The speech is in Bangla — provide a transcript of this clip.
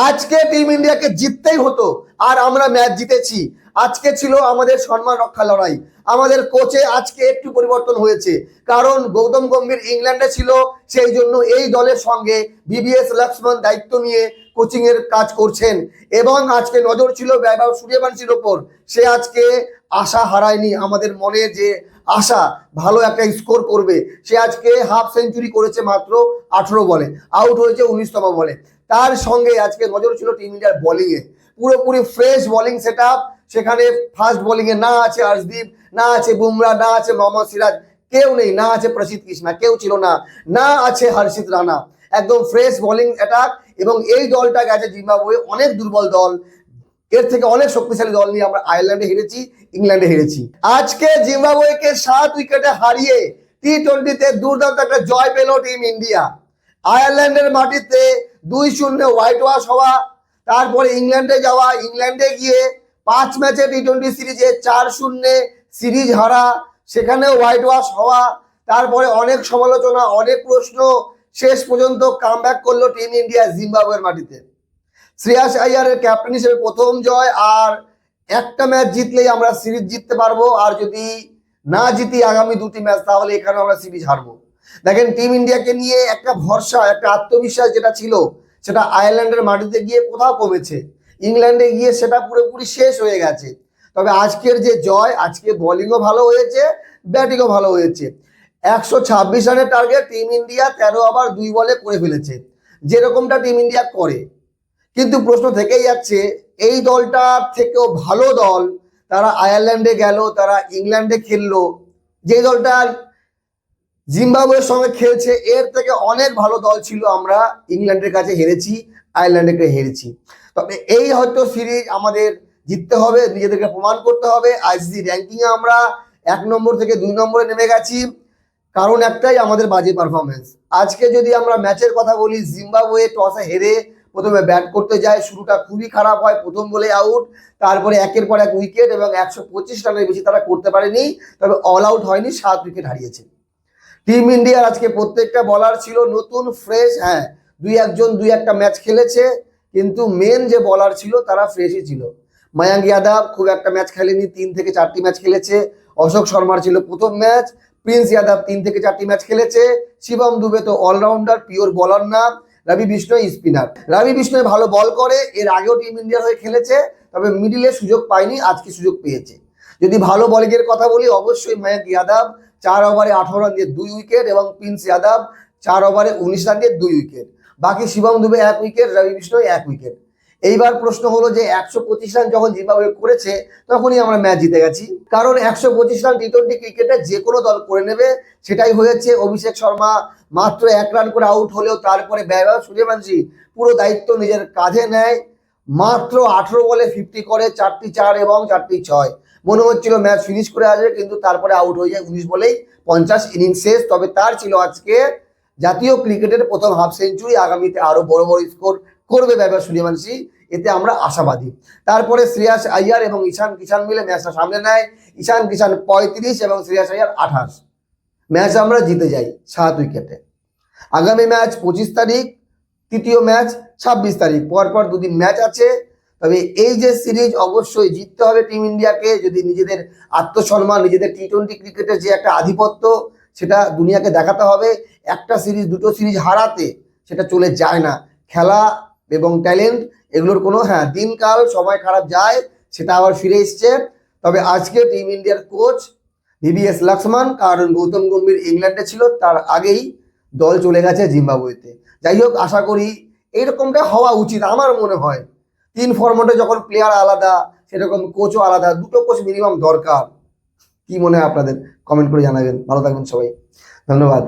আজকে টিম ইন্ডিয়াকে জিততেই হতো, আর আমরা ম্যাচ জিতেছি। আজকে ছিল আমাদের সম্মান রক্ষা লড়াই। আমাদের কোচে আজকে একটু পরিবর্তন হয়েছে, কারণ গৌতম গম্ভীর ইংল্যান্ডে ছিল, সেই জন্য এই দলের সঙ্গে ভিভিএস লক্ষ্মণ দায়িত্ব নিয়ে কোচিং এর কাজ করছেন। এবং আজকে নজর ছিল বৈভব সূর্যবংশীর ওপর। সে আজকে আশা হারায়নি, আমাদের মনে যে আশা ভালো একটা স্কোর করবে, সে আজকে হাফ সেঞ্চুরি করেছে মাত্র 18 বলে, আউট হয়েছে 19তম বলে। তার সঙ্গে আজকে নজর ছিল টিম ইন্ডিয়ার বোলিং এ, পুরোপুরি ফ্রেশ বোলিং সেট আপ। সেখানে ফার্স্ট বোলিং এ না আছে হর্ষদীপ, না আছে বুমরা, না আছে মোহাম্মদ সিরাজ, কেউ নেই, না আছে প্রসিদ্ধ কৃষ্ণা, কেউ ছিল না, না আছে হর্ষিত রানা। একদম ফ্রেশ বোলিং অ্যাটাক। এবং এই দলটা গেছে জিম্বাবুয়ে, অনেক দুর্বল দল, এর থেকে অনেক শক্তিশালী দল নিয়ে আমরা আয়ারল্যান্ডে হেরেছি, ইংল্যান্ডে হেরেছি। আজকে জিম্বাবুয়েকে 7 উইকেটে হারিয়ে টি-20তে দুর্দান্ত একটা জয় পেল টিম ইন্ডিয়া। আয়ারল্যান্ডের মাটিতে 2-0 হোয়াইট ওয়াশ হওয়া, তারপরে ইংল্যান্ডে যাওয়া, ইংল্যান্ডে গিয়ে 5 ম্যাচে টি-20 সিরিজে 4-0 সিরিজ হারা, সেখানেও হোয়াইট ওয়াশ হওয়া, তারপরে অনেক সমালোচনা, অনেক প্রশ্ন, শেষ পর্যন্ত কামব্যাক করলো টিম ইন্ডিয়া জিম্বাবুয়ের মাটিতে। শ্রেয়াস আইয়ারের ক্যাপ্টেন হিসেবে প্রথম জয়, আর একটা ম্যাচ জিতলেই আমরা সিরিজ জিততে পারবো, আর যদি না জিতি আগামী 2টি ম্যাচ তাহলে এখানে আমরা সিরিজ হারবো। দেখেন টিম ইন্ডিয়াকে নিয়ে একটা ভরসা, একটা আত্মবিশ্বাস যেটা ছিল, সেটা আয়ারল্যান্ডের মাটিতে গিয়ে কোথাও কমেছে, ইংল্যান্ডে গিয়ে সেটা পুরোপুরি শেষ হয়ে গেছে। তবে আজকের যে জয়, আজকে বোলিংও ভালো হয়েছে, ব্যাটিংও ভালো হয়েছে। 126 রানের টার্গেট টিম ইন্ডিয়া 13 ওভার 2 বলে করে ফেলেছে, যেরকমটা টিম ইন্ডিয়া করে। কিন্তু প্রশ্ন থেকেই যাচ্ছে, এই দলটার থেকেও ভালো দল তারা আয়ারল্যান্ডে গেল, তারা ইংল্যান্ডে খেললো। যে দলটা জিম্বাবুয়ের সঙ্গে খেলছে এর থেকে অনেক ভালো দল ছিল, আমরা ইংল্যান্ডের কাছে হেরেছি, আয়ারল্যান্ডে হেরেছি। তবে এই হয়তো সিরিজ আমাদের জিততে হবে, নিজেদেরকে প্রমাণ করতে হবে। আইসিসি র্যাঙ্কিংয়ে আমরা 1 নম্বর থেকে 2 নম্বরে নেমে গেছি, কারণ একটাই, আমাদের বাজে পারফরমেন্স। আজকে যদি আমরা ম্যাচের কথা বলি, জিম্বাবুয়ে টসে হেরে প্রথমে ব্যাট করতে যায়, শুরুটা খুবই খারাপ হয়, প্রথম বলে আউট, তারপরে একের পর এক উইকেট, এবং 125 রানের বেশি তারা করতে পারেনি, তবে অল আউট হয়নি, 7 উইকেট হারিয়েছে। টিম ইন্ডিয়ার আজকে প্রত্যেকটা বলার ছিল নতুন, ফ্রেশ। হ্যাঁ, 2-1 2-1টা ম্যাচ খেলেছে, কিন্তু মেন যে বলার ছিল তারা ফ্রেশই ছিল। মায়াঙ্ক যাদব খুব একটা ম্যাচ খেলেনি, 3 থেকে 4টি ম্যাচ খেলেছে। অশোক শর্মার ছিল প্রথম ম্যাচ। প্রিন্স যাদব 3 থেকে 4টি ম্যাচ খেলেছে। শিবম দুবে তো অলরাউন্ডার, পিওর বলার না। রবি বিষ্ণয় স্পিনার। রবি বিষ্ণয় ভালো বল করে, এর আগেও টিম ইন্ডিয়ার হয়ে খেলেছে, তবে মিডিলে সুযোগ পায়নি, আজকে সুযোগ পেয়েছে। যদি ভালো বোলিংয়ের কথা বলি, অবশ্যই মায়াঙ্ক যাদব 4 ওভারে 18 রান দিয়ে 2 উইকেট, এবং প্রিন্স যাদব 4 ওভারে 19 রান দিয়ে 2 উইকেট। বাকি শিবম দুবে 1 উইকেট, রবি বিষ্ণয় 1 উইকেট। এইবার প্রশ্ন হলো যে 125 রান যখন জিম্বাবুয়ে করেছে তখনই আমরা ম্যাচ জিতে গেছি, কারণ 125 রান টি-20 ক্রিকেটে যে কোনো দল করে নেবে, সেটাই হয়েছে। অভিষেক শর্মা মাত্র 1 রান করে আউট হলেও তারপরে বৈভব সূর্যবংশী পুরো দায়িত্ব নিজের কাঁধে নেয়, মাত্র 18 বলে 50 করে, 4টি 4 এবং 4টি 6। মনে হচ্ছিল ম্যাচ ফিনিশ করে আসবে, কিন্তু তারপরে আউট হয়ে যায় 19 বলেই। 50 ইনিংস শেষ। তবে তার ছিল আজকে জাতীয় ক্রিকেটের প্রথম হাফ সেঞ্চুরি। আগামীতে আরো বড় বড় স্কোর করবে বৈভব সূর্যবংশী, এতে আমরা আশাবাদী। তারপরে শ্রেয়াস আইয়ার এবং ঈশান কিষান মিলে ম্যাচটা সামলে নেয়। ঈশান কিষান 35 এবং শ্রেয়াস আইয়ার 28। ম্যাচ আমরা জিতে যাই 7 উইকেটে। আগামী ম্যাচ 25 তারিখ, তৃতীয় ম্যাচ 26 তারিখ, পরপর 2 দিন ম্যাচ আছে। তবে এই যে সিরিজ অবশ্যই জিততে হবে টিম ইন্ডিয়াকে, যদি নিজেদের আত্মসম্মান, নিজেদের টি-20 ক্রিকেটের যে একটা আধিপত্য, সেটা দুনিয়াকে দেখাতে হবে। একটা সিরিজ, 2টো সিরিজ হারাতে সেটা চলে যায় না। খেলা এবং ট্যালেন্ট এগুলোর কোনো, হ্যাঁ, দিনকাল সময় খারাপ যায়, সেটা আবার ফিরে এসছে। তবে আজকে টিম ইন্ডিয়ার কোচ ভিভিএস লক্ষ্মণ, কারণ গৌতম গম্ভীর ইংল্যান্ডে ছিল, তার আগেই দল চলে গেছে জিম্বাবুয়েতে। যাই হোক, আশা করি এইরকমটা হওয়া উচিত। আমার মনে হয় 3 ফরম্যাটে যখন প্লেয়ার আলাদা, সেরকম কোচও আলাদা, 2টো কোচ মিনিমাম দরকার। কি মনে হয় আপনাদের? কমেন্ট করে জানাবেন। ভালো থাকবেন সবাই, ধন্যবাদ।